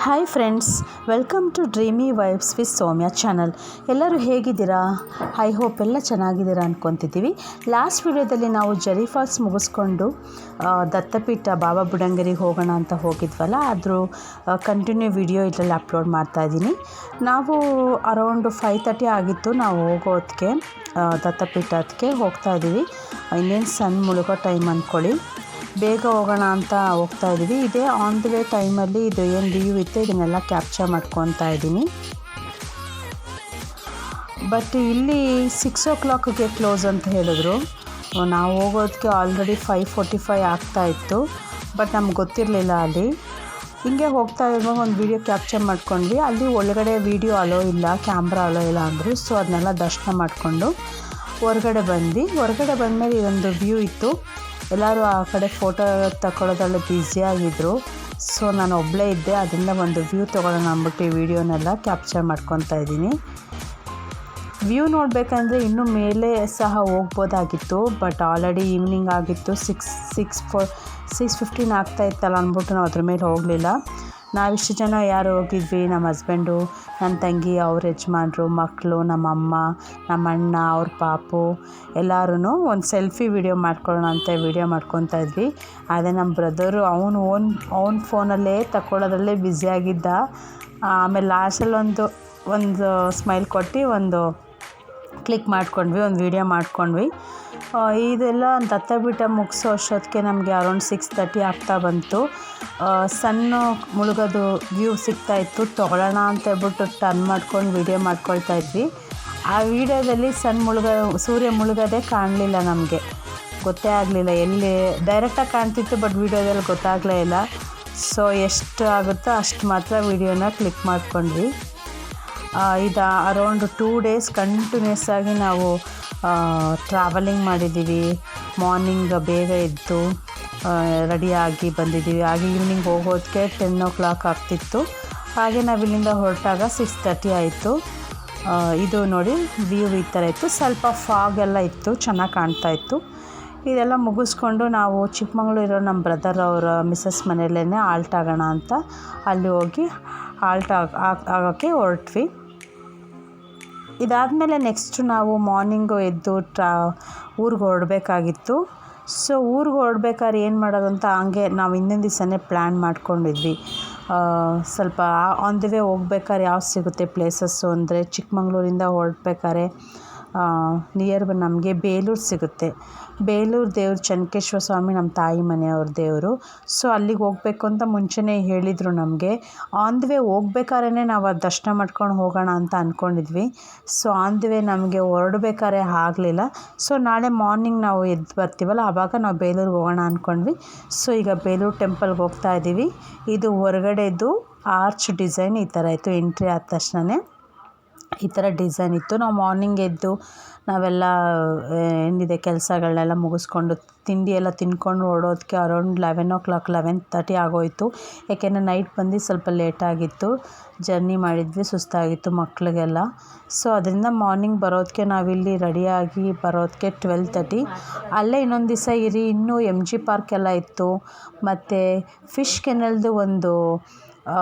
Hi friends, welcome to dreamy vibes with Soumya channel. ಎಲ್ಲರೂ ಹೇಗಿದ್ದೀರಾ? I hope ಎಲ್ಲ ಚೆನ್ನಾಗಿದ್ದೀರಾ ಅಂದ್ಕೊತಿದ್ದೀವಿ. ಲಾಸ್ಟ್ ವಿಡಿಯೋದಲ್ಲಿ ನಾವು ಜರಿ ಫಾಲ್ಸ್ ಮುಗಿಸ್ಕೊಂಡು ದತ್ತಪೀಠ ಬಾಬಾ ಬುಡನ್ಗಿರಿಗೆ ಹೋಗೋಣ ಅಂತ ಹೋಗಿದ್ವಲ್ಲ, ಅದ್ರ ಕಂಟಿನ್ಯೂ ವಿಡಿಯೋ ಇದರಲ್ಲಿ ಅಪ್ಲೋಡ್ ಮಾಡ್ತಾಯಿದ್ದೀನಿ. ನಾವು ಅರೌಂಡ್ 5:30 ಆಗಿತ್ತು ನಾವು ಹೋಗೋದಕ್ಕೆ, ದತ್ತಪೀಠಕ್ಕೆ ಹೋಗ್ತಾಯಿದ್ದೀವಿ. ಇನ್ನೇನು ಸಣ್ಣ ಮುಳುಗೋ ಟೈಮ್ ಅಂದ್ಕೊಳ್ಳಿ, ಬೇಗ ಹೋಗೋಣ ಅಂತ ಹೋಗ್ತಾ ಇದ್ದೀವಿ. ಇದೇ ಆನ್ ದಿ ವೇ ಟೈಮಲ್ಲಿ ಇದು ಏನು ವ್ಯೂ ಇತ್ತು ಇದನ್ನೆಲ್ಲ ಕ್ಯಾಪ್ಚರ್ ಮಾಡ್ಕೊತಾ ಇದ್ದೀನಿ. ಬಟ್ ಇಲ್ಲಿ 6 o'clockಗೆ ಕ್ಲೋಸ್ ಅಂತ ಹೇಳಿದ್ರು. ನಾವು ಹೋಗೋದಕ್ಕೆ ಆಲ್ರೆಡಿ 5:45 ಆಗ್ತಾಯಿತ್ತು. ಬಟ್ ನಮ್ಗೆ ಗೊತ್ತಿರಲಿಲ್ಲ. ಅಲ್ಲಿ ಹಿಂಗೆ ಹೋಗ್ತಾ ಇರುವಾಗ ಒಂದು ವೀಡಿಯೋ ಕ್ಯಾಪ್ಚರ್ ಮಾಡ್ಕೊಂಡ್ವಿ. ಅಲ್ಲಿ ಒಳಗಡೆ ವೀಡಿಯೋ ಅಲೋ ಇಲ್ಲ, ಕ್ಯಾಮ್ರಾ ಅಲೋ ಇಲ್ಲ ಅಂದರು. ಸೊ ಅದನ್ನೆಲ್ಲ ದರ್ಶನ ಮಾಡಿಕೊಂಡು ಹೊರಗಡೆ ಬಂದಮೇಲೆ ಇದೊಂದು ವ್ಯೂ ಇತ್ತು. ಎಲ್ಲರೂ ಆ ಕಡೆ ಫೋಟೋ ತಗೊಳ್ಳೋದ್ರಲ್ಲಿ ಬ್ಯುಸಿಯಾಗಿದ್ದರು. ಸೊ ನಾನು ಒಬ್ಬಳೇ ಇದ್ದೆ. ಅದರಿಂದ ಒಂದು ವ್ಯೂ ತೊಗೊಳ್ಳೋಣ ಅಂದ್ಬಿಟ್ಟು ಈ ವಿಡಿಯೋನೆಲ್ಲ ಕ್ಯಾಪ್ಚರ್ ಮಾಡ್ಕೊತಾ ಇದ್ದೀನಿ. ವ್ಯೂ ನೋಡಬೇಕಂದ್ರೆ ಇನ್ನೂ ಮೇಲೆ ಸಹ ಹೋಗ್ಬೋದಾಗಿತ್ತು. ಬಟ್ ಆಲ್ರೆಡಿ ಈವ್ನಿಂಗ್ ಆಗಿತ್ತು. 6:15 ಆಗ್ತಾಯಿತ್ತಲ್ಲ ಅಂದ್ಬಿಟ್ಟು ನಾವು ಅದ್ರ ಮೇಲೆ ಹೋಗಲಿಲ್ಲ. ನಾವಿಷ್ಟು ಜನ ಯಾರು ಹೋಗಿದ್ವಿ, ನಮ್ಮ ಹಸ್ಬೆಂಡು, ನನ್ನ ತಂಗಿ, ಅವ್ರ ಯಜಮಾನ್ರು, ಮಕ್ಕಳು, ನಮ್ಮಮ್ಮ, ನಮ್ಮ ಅಣ್ಣ, ಅವ್ರ ಪಾಪು ಎಲ್ಲರೂ ಒಂದು ಸೆಲ್ಫಿ ವಿಡಿಯೋ ಮಾಡ್ಕೊಳ್ಳೋಣ ಅಂತ ವಿಡಿಯೋ ಮಾಡ್ಕೊತಾ ಇದ್ವಿ. ಅದೇ ನಮ್ಮ ಬ್ರದರು ಅವನ ಫೋನಲ್ಲೇ ತಗೊಳ್ಳೋದ್ರಲ್ಲೇ ಬ್ಯುಸಿಯಾಗಿದ್ದ. ಆಮೇಲೆ ಲಾಸ್ಟಲ್ಲಿ ಒಂದು ಸ್ಮೈಲ್ ಕೊಟ್ಟು ಒಂದು ಕ್ಲಿಕ್ ಮಾಡ್ಕೊಂಡ್ವಿ, ಒಂದು ವಿಡಿಯೋ ಮಾಡ್ಕೊಂಡ್ವಿ. ಇದೆಲ್ಲ ದತ್ತಪೀಠ ಮುಗಿಸೋ ಅಷ್ಟೊತ್ತಿಗೆ ನಮಗೆ ಅರೌಂಡ್ 6:30 ಆಗ್ತಾ ಬಂತು. ಸಣ್ಣ ಮುಳುಗೋದು ವ್ಯೂ ಸಿಗ್ತಾಯಿತ್ತು. ತೊಗೊಳ್ಳೋಣ ಅಂತ ಹೇಳ್ಬಿಟ್ಟು ಟರ್ನ್ ಮಾಡ್ಕೊಂಡು ವಿಡಿಯೋ ಮಾಡ್ಕೊಳ್ತಾ ಇದ್ವಿ. ಆ ವಿಡಿಯೋದಲ್ಲಿ ಸೂರ್ಯ ಮುಳುಗೋದೇ ಕಾಣಲಿಲ್ಲ, ನಮಗೆ ಗೊತ್ತೇ ಆಗಲಿಲ್ಲ. ಎಲ್ಲಿ ಡೈರೆಕ್ಟಾಗಿ ಕಾಣ್ತಿತ್ತು, ಬಟ್ ವಿಡಿಯೋದಲ್ಲಿ ಗೊತ್ತಾಗಲೇ ಇಲ್ಲ. ಸೊ ಎಷ್ಟು ಆಗುತ್ತೋ ಅಷ್ಟು ಮಾತ್ರ ವಿಡಿಯೋನ ಕ್ಲಿಕ್ ಮಾಡ್ಕೊಂಡ್ವಿ. ಇದು ಅರೌಂಡ್ 2 days ಕಂಟಿನ್ಯೂಸ್ ಆಗಿ ನಾವು ಟ್ರಾವೆಲಿಂಗ್ ಮಾಡಿದ್ದೀವಿ. ಮಾರ್ನಿಂಗ್ ಬೇಗ ಎದ್ದು ರೆಡಿಯಾಗಿ ಬಂದಿದ್ದೀವಿ. ಹಾಗೆ ಈವ್ನಿಂಗ್ ಹೋಗೋದಕ್ಕೆ 10 o'clock ಆಗ್ತಿತ್ತು. ಹಾಗೆ ನಾವು ಇಲ್ಲಿಂದ ಹೊರಟಾಗ 6:30 ಆಯಿತು. ಇದು ನೋಡಿ ವ್ಯೂ ಈ ಥರ ಇತ್ತು. ಸ್ವಲ್ಪ ಫಾಗ್ ಎಲ್ಲ ಇತ್ತು, ಚೆನ್ನಾಗಿ ಕಾಣ್ತಾಯಿತ್ತು. ಇದೆಲ್ಲ ಮುಗಿಸ್ಕೊಂಡು ನಾವು ಚಿಕ್ಕಮಗಳೂರು ನಮ್ಮ ಬ್ರದರ್ ಅವರ ಮಿಸಸ್ ಮನೆಯಲ್ಲೇ ಆಲ್ಟ್ ಆಗೋಣ ಅಂತ ಅಲ್ಲಿ ಹೋಗಿ ಆಲ್ಟ್ ಆಗೋಕ್ಕೆ ಹೊರಟ್ವಿ. ಇದಾದಮೇಲೆ ನೆಕ್ಸ್ಟು ನಾವು ಮಾರ್ನಿಂಗು ಎದ್ದು ಊರಿಗೆ ಹೊರಡಬೇಕಾಗಿತ್ತು. ಸೊ ಊರಿಗೆ ಹೊರಡ್ಬೇಕಾದ್ರೆ ಏನು ಮಾಡೋದು ಅಂತ ಹಂಗೆ ನಾವು ಹಿಂದಿನ ದಿವಸನೇ ಪ್ಲ್ಯಾನ್ ಮಾಡ್ಕೊಂಡಿದ್ವಿ. ಸ್ವಲ್ಪ ಆನ್ ದಿ ವೇ ಹೋಗ್ಬೇಕಾದ್ರೆ ಯಾವ್ದು ಸಿಗುತ್ತೆ ಪ್ಲೇಸಸ್ಸು ಅಂದರೆ, ಚಿಕ್ಕಮಗಳೂರಿಂದ ಹೊರಡ್ಬೇಕಾದ್ರೆ ನಿಯರ್ ನಮಗೆ ಬೇಲೂರು ಸಿಗುತ್ತೆ. ಬೇಲೂರು ದೇವ್ರು ಚೆನ್ನಕೇಶ್ವರ ಸ್ವಾಮಿ ನಮ್ಮ ತಾಯಿ ಮನೆಯವ್ರ ದೇವರು. ಸೊ ಅಲ್ಲಿಗೆ ಹೋಗಬೇಕು ಅಂತ ಮುಂಚೆನೇ ಹೇಳಿದರು ನಮಗೆ. ಆನ್ ದಿ ವೇ ಹೋಗ್ಬೇಕಾದ್ರೆ ನಾವು ಅದು ದರ್ಶನ ಮಾಡ್ಕೊಂಡು ಹೋಗೋಣ ಅಂತ ಅಂದ್ಕೊಂಡಿದ್ವಿ. ಸೊ ಆನ್ ದಿ ವೇ ನಮಗೆ ಹೊರಡ್ಬೇಕಾದ್ರೆ ಆಗಲಿಲ್ಲ. ಸೊ ನಾಳೆ ಮಾರ್ನಿಂಗ್ ನಾವು ಎದ್ದು ಬರ್ತೀವಲ್ಲ, ಆವಾಗ ನಾವು ಬೇಲೂರಿಗೆ ಹೋಗೋಣ ಅಂದ್ಕೊಂಡ್ವಿ. ಸೊ ಈಗ ಬೇಲೂರು ಟೆಂಪಲ್ಗೆ ಹೋಗ್ತಾ ಇದ್ದೀವಿ. ಇದು ಹೊರಗಡೆದು ಆರ್ಚ್ ಡಿಸೈನ್ ಈ ಥರ ಇತ್ತು. ಎಂಟ್ರಿ ಆದ ತಕ್ಷಣವೇ ಈ ಥರ ಡಿಸೈನ್ ಇತ್ತು. ನಾವು ಮಾರ್ನಿಂಗ್ ಎದ್ದು ನಾವೆಲ್ಲ ಏನಿದೆ ಕೆಲಸಗಳನ್ನೆಲ್ಲ ಮುಗಿಸ್ಕೊಂಡು ತಿಂಡಿ ಎಲ್ಲ ತಿಂದ್ಕೊಂಡು ಹೊರಡೋದಕ್ಕೆ ಅರೌಂಡ್ 11 o'clock 11:30 ಆಗೋಯಿತು. ಯಾಕೆಂದರೆ ನೈಟ್ ಬಂದು ಸ್ವಲ್ಪ ಲೇಟಾಗಿತ್ತು, ಜರ್ನಿ ಮಾಡಿದ್ವಿ, ಸುಸ್ತಾಗಿತ್ತು ಮಕ್ಕಳಿಗೆಲ್ಲ. ಸೊ ಅದರಿಂದ ಮಾರ್ನಿಂಗ್ ಬರೋದಕ್ಕೆ ನಾವಿಲ್ಲಿ ರೆಡಿಯಾಗಿ ಬರೋದಕ್ಕೆ 12:30. ಅಲ್ಲೇ ಇನ್ನೊಂದು ದಿವಸ ಇರಿ, ಇನ್ನೂ MG ಪಾರ್ಕ್ ಎಲ್ಲ ಇತ್ತು, ಮತ್ತು ಫಿಶ್ ಕೆನಲ್ದು ಒಂದು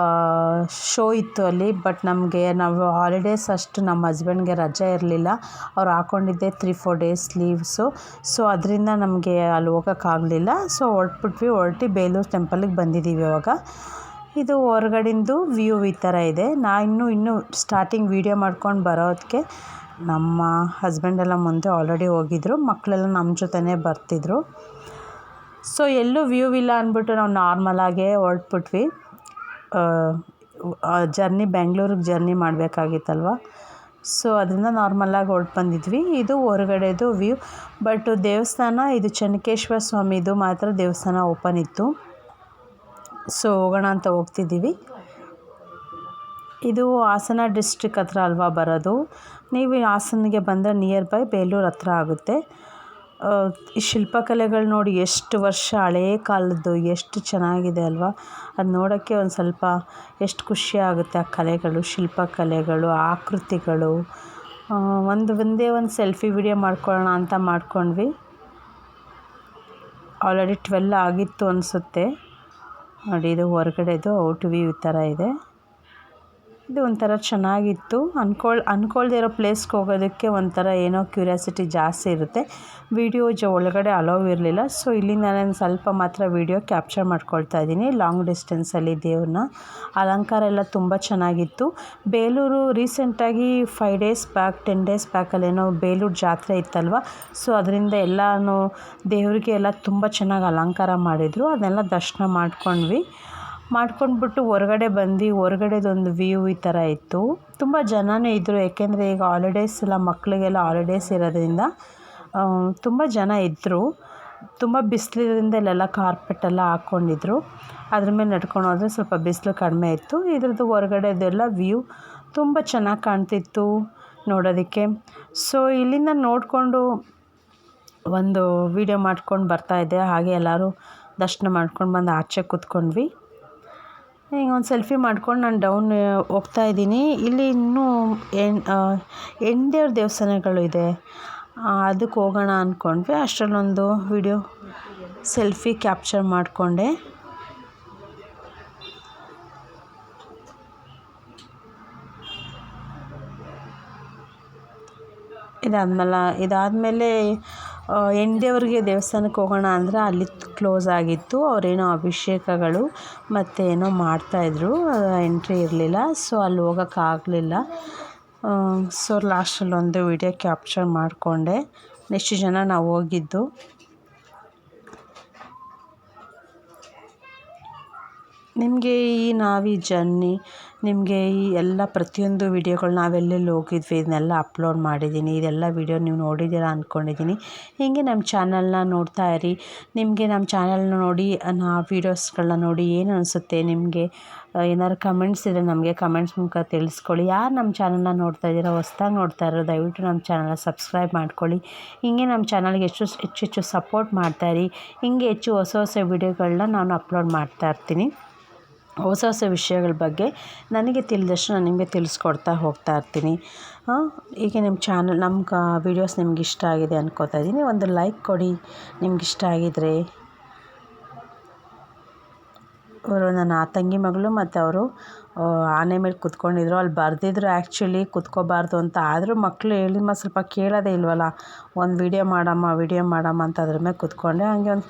ಶೋ ಇತ್ತು ಅಲ್ಲಿ. ಬಟ್ ನಾವು ಹಾಲಿಡೇಸ್ ಅಷ್ಟು ನಮ್ಮ ಹಸ್ಬೆಂಡ್ಗೆ ರಜೆ ಇರಲಿಲ್ಲ. ಅವ್ರು ಹಾಕ್ಕೊಂಡಿದ್ದೆ 3-4 days ಲೀವ್ಸು. ಸೊ ಅದರಿಂದ ನಮಗೆ ಅಲ್ಲಿ ಹೋಗೋಕ್ಕಾಗಲಿಲ್ಲ. ಸೊ ಹೊರಟು ಬೇಲೂರು ಟೆಂಪಲಿಗೆ ಬಂದಿದ್ದೀವಿ ಇವಾಗ. ಇದು ಹೊರಗಡೆಂದು ವ್ಯೂ ಈ ಥರ ಇದೆ. ಇನ್ನೂ ಸ್ಟಾರ್ಟಿಂಗ್ ವೀಡಿಯೋ ಮಾಡ್ಕೊಂಡು ಬರೋದಕ್ಕೆ ನಮ್ಮ ಹಸ್ಬೆಂಡೆಲ್ಲ ಮುಂದೆ ಆಲ್ರೆಡಿ ಹೋಗಿದ್ರು, ಮಕ್ಕಳೆಲ್ಲ ನಮ್ಮ ಜೊತೆನೇ ಬರ್ತಿದ್ರು. ಸೊ ಎಲ್ಲೂ ವ್ಯೂ ಇಲ್ಲ ಅಂದ್ಬಿಟ್ಟು ನಾವು ನಾರ್ಮಲಾಗೇ ಹೊರಟ್ಬಿಟ್ವಿ. ಬೆಂಗಳೂರಿಗೆ ಜರ್ನಿ ಮಾಡಬೇಕಾಗಿತ್ತಲ್ವ. ಸೊ ಅದರಿಂದ ನಾರ್ಮಲಾಗಿ ಹೊರಟು ಬಂದಿದ್ವಿ. ಇದು ಹೊರಗಡೆದು ವ್ಯೂ. ಬಟ್ ದೇವಸ್ಥಾನ ಇದು ಚೆನ್ನಕೇಶ್ವರ ಸ್ವಾಮಿದು ಮಾತ್ರ ದೇವಸ್ಥಾನ ಓಪನ್ ಇತ್ತು. ಸೊ ಹೋಗೋಣ ಅಂತ ಹೋಗ್ತಿದ್ದೀವಿ. ಇದು ಹಾಸನ ಡಿಸ್ಟ್ರಿಕ್ ಹತ್ರ ಅಲ್ವಾ ಬರೋದು. ನೀವು ಹಾಸನಿಗೆ ಬಂದರೆ ನಿಯರ್ ಬೈ ಬೇಲೂರು ಹತ್ರ ಆಗುತ್ತೆ. ಈ ಶಿಲ್ಪಕಲೆಗಳು ನೋಡಿ, ಎಷ್ಟು ವರ್ಷ ಹಳೇ ಕಾಲದ್ದು, ಎಷ್ಟು ಚೆನ್ನಾಗಿದೆ ಅಲ್ವಾ. ಅದು ನೋಡೋಕ್ಕೆ ಒಂದು ಸ್ವಲ್ಪ ಎಷ್ಟು ಖುಷಿ ಆಗುತ್ತೆ. ಆ ಕಲೆಗಳು, ಶಿಲ್ಪಕಲೆಗಳು, ಆಕೃತಿಗಳು. ಒಂದೇ ಒಂದು ಸೆಲ್ಫಿ ವಿಡಿಯೋ ಮಾಡ್ಕೊಳ್ಳೋಣ ಅಂತ ಮಾಡ್ಕೊಂಡ್ವಿ. ಆಲ್ರೆಡಿ 12 ಆಗಿತ್ತು ಅನಿಸುತ್ತೆ. ನೋಡಿ, ಇದು ಹೊರಗಡೆದು ಔಟ್ ವ್ಯೂ ಈ ಥರ ಇದೆ. ಇದು ಒಂಥರ ಚೆನ್ನಾಗಿತ್ತು. ಅಂದ್ಕೊಳ್ದೇ ಇರೋ ಪ್ಲೇಸ್ಗೆ ಹೋಗೋದಕ್ಕೆ ಒಂಥರ ಏನೋ ಕ್ಯೂರಿಯಾಸಿಟಿ ಜಾಸ್ತಿ ಇರುತ್ತೆ. ವೀಡಿಯೋ ಒಳಗಡೆ ಅಲೋವ್ ಇರಲಿಲ್ಲ. ಸೊ ಇಲ್ಲಿಂದ ನಾನು ಸ್ವಲ್ಪ ಮಾತ್ರ ವೀಡಿಯೋ ಕ್ಯಾಪ್ಚರ್ ಮಾಡ್ಕೊಳ್ತಾ ಇದ್ದೀನಿ ಲಾಂಗ್ ಡಿಸ್ಟೆನ್ಸಲ್ಲಿ. ದೇವ್ರನ್ನ ಅಲಂಕಾರ ಎಲ್ಲ ತುಂಬ ಚೆನ್ನಾಗಿತ್ತು. ಬೇಲೂರು ರೀಸೆಂಟಾಗಿ 5 ಡೇಸ್ ಬ್ಯಾಕ್ 10 ಡೇಸ್ ಬ್ಯಾಕಲ್ಲೇನೋ ಬೇಲೂರು ಜಾತ್ರೆ ಇತ್ತಲ್ವ. ಸೊ ಅದರಿಂದ ಎಲ್ಲನೂ ದೇವರಿಗೆ ಎಲ್ಲ ತುಂಬ ಚೆನ್ನಾಗಿ ಅಲಂಕಾರ ಮಾಡಿದರು. ಅದನ್ನೆಲ್ಲ ದರ್ಶನ ಮಾಡ್ಕೊಂಡ್ಬಿಟ್ಟು ಹೊರಗಡೆ ಬಂದು ಹೊರಗಡೆದೊಂದು ವ್ಯೂ ಈ ಥರ ಇತ್ತು. ತುಂಬ ಜನನೇ ಇದ್ದರು. ಏಕೆಂದರೆ ಈಗ ಹಾಲಿಡೇಸ್ ಎಲ್ಲ ಮಕ್ಕಳಿಗೆಲ್ಲ ಹಾಲಿಡೇಸ್ ಇರೋದ್ರಿಂದ ತುಂಬ ಜನ ಇದ್ದರು. ತುಂಬ ಬಿಸಿಲಿರೋದ್ರಿಂದ ಇಲ್ಲೆಲ್ಲ ಕಾರ್ಪೆಟ್ಟೆಲ್ಲ ಹಾಕ್ಕೊಂಡಿದ್ರು. ಅದ್ರ ಮೇಲೆ ನಡ್ಕೊಂಡು ಹೋದರೆ ಸ್ವಲ್ಪ ಬಿಸಿಲು ಕಡಿಮೆ ಇತ್ತು. ಇದ್ರದ್ದು ಹೊರಗಡೆದೆಲ್ಲ ವ್ಯೂ ತುಂಬ ಚೆನ್ನಾಗಿ ಕಾಣ್ತಿತ್ತು ನೋಡೋದಕ್ಕೆ. ಸೊ ಇಲ್ಲಿಂದ ನೋಡಿಕೊಂಡು ಒಂದು ವೀಡಿಯೋ ಮಾಡ್ಕೊಂಡು ಬರ್ತಾಯಿದ್ದೆ. ಹಾಗೆ ಎಲ್ಲರೂ ದರ್ಶನ ಮಾಡ್ಕೊಂಡು ಬಂದು ಆಚೆ ಕೂತ್ಕೊಂಡ್ವಿ. ಈಗ ಒಂದು ಸೆಲ್ಫಿ ಮಾಡ್ಕೊಂಡು ನಾನು ಡೌನ್ ಹೋಗ್ತಾ ಇದ್ದೀನಿ. ಇಲ್ಲಿ ಇನ್ನೂ ಹೆಣ್ದೇವ್ರ ದೇವಸ್ಥಾನಗಳು ಇದೆ, ಅದಕ್ಕೆ ಹೋಗೋಣ ಅಂದ್ಕೊಂಡ್ವಿ. ಅಷ್ಟರಲ್ಲೊಂದು ವಿಡಿಯೋ ಸೆಲ್ಫಿ ಕ್ಯಾಪ್ಚರ್ ಮಾಡಿಕೊಂಡೆ. ಇದಾದಮೇಲೆ ಹೆಣ್ದೇವ್ರಿಗೆ ದೇವಸ್ಥಾನಕ್ಕೆ ಹೋಗೋಣ ಅಂದರೆ ಅಲ್ಲಿ ಕ್ಲೋಸ್ ಆಗಿತ್ತು. ಅವರೇನೋ ಅಭಿಷೇಕಗಳು ಮತ್ತು ಏನೋ ಮಾಡ್ತಾಯಿದ್ರು, ಎಂಟ್ರಿ ಇರಲಿಲ್ಲ. ಸೊ ಅಲ್ಲಿ ಹೋಗೋಕ್ಕಾಗಲಿಲ್ಲ. ಸೊ ಲಾಸ್ಟಲ್ಲೊಂದು ವಿಡಿಯೋ ಕ್ಯಾಪ್ಚರ್ ಮಾಡಿಕೊಂಡೆ. ನೆಕ್ಸ್ಟ್ ಜನ ನಾವು ಹೋಗಿದ್ದು. ನಿಮಗೆ ಈ ಜರ್ನಿ ನಿಮಗೆ ಈ ಎಲ್ಲ ಪ್ರತಿಯೊಂದು ವೀಡಿಯೋಗಳು ನಾವೆಲ್ಲೆಲ್ಲಿ ಹೋಗಿದ್ವಿ ಇದನ್ನೆಲ್ಲ ಅಪ್ಲೋಡ್ ಮಾಡಿದ್ದೀನಿ. ಇದೆಲ್ಲ ವೀಡಿಯೋ ನೀವು ನೋಡಿದ್ದೀರಾ ಅಂದ್ಕೊಂಡಿದ್ದೀನಿ. ಹೀಗೆ ನಮ್ಮ ಚಾನಲ್ನ ನೋಡ್ತಾ ಇರಿ. ನಿಮಗೆ ನಮ್ಮ ಚಾನಲ್ನ ನೋಡಿ ವೀಡಿಯೋಸ್ಗಳನ್ನ ನೋಡಿ ಏನು ಅನಿಸುತ್ತೆ ನಿಮಗೆ, ಏನಾದ್ರು ಕಮೆಂಟ್ಸ್ ಇದ್ದರೆ ನಮಗೆ ಕಮೆಂಟ್ಸ್ ಮೂಲಕ ತಿಳಿಸ್ಕೊಳ್ಳಿ. ಯಾರು ನಮ್ಮ ಚಾನಲ್ನ ನೋಡ್ತಾ ಇದ್ದೀರಾ, ಹೊಸ್ದಾಗಿ ನೋಡ್ತಾ ಇರೋ ದಯವಿಟ್ಟು ನಮ್ಮ ಚಾನಲ್ನ ಸಬ್ಸ್ಕ್ರೈಬ್ ಮಾಡ್ಕೊಳ್ಳಿ. ಹೀಗೆ ನಮ್ಮ ಚಾನಲ್ಗೆ ಹೆಚ್ಚು ಸಪೋರ್ಟ್ ಮಾಡ್ತಾಯಿರಿ. ಹೀಗೆ ಹೆಚ್ಚು ಹೊಸ ವೀಡಿಯೋಗಳನ್ನ ನಾನು ಅಪ್ಲೋಡ್ ಮಾಡ್ತಾಯಿರ್ತೀನಿ. ಹೊಸ ವಿಷಯಗಳ ಬಗ್ಗೆ ನನಗೆ ತಿಳಿದಷ್ಟು ನಾನು ನಿಮಗೆ ತಿಳಿಸ್ಕೊಡ್ತಾ ಹೋಗ್ತಾ ಇರ್ತೀನಿ. ಹೀಗೆ ನಿಮ್ಮ ಚಾನಲ್ ವೀಡಿಯೋಸ್ ನಿಮ್ಗೆ ಇಷ್ಟ ಆಗಿದೆ ಅನ್ಕೋತಾ ಇದ್ದೀನಿ. ಒಂದು ಲೈಕ್ ಕೊಡಿ ನಿಮ್ಗೆ ಇಷ್ಟ ಆಗಿದರೆ. ಅವರು ನನ್ನ ತಂಗಿ ಮಗಳು ಮತ್ತು ಅವರು ಆನೆ ಮೇಲೆ ಕುತ್ಕೊಂಡಿದ್ರು. ಅಲ್ಲಿ ಬರೆದಿದ್ರು ಆ್ಯಕ್ಚುಲಿ ಕುತ್ಕೋಬಾರ್ದು ಅಂತ. ಆದರೂ ಮಕ್ಕಳು ಹೇಳಿ ಸ್ವಲ್ಪ ಕೇಳೋದೇ ಇಲ್ವಲ್ಲ. ಒಂದು ವಿಡಿಯೋ ಮಾಡಮ್ಮ ಅಂತ ಅದ್ರ ಮೇಲೆ ಕುತ್ಕೊಂಡೆ. ಹಂಗೆ ಒಂದು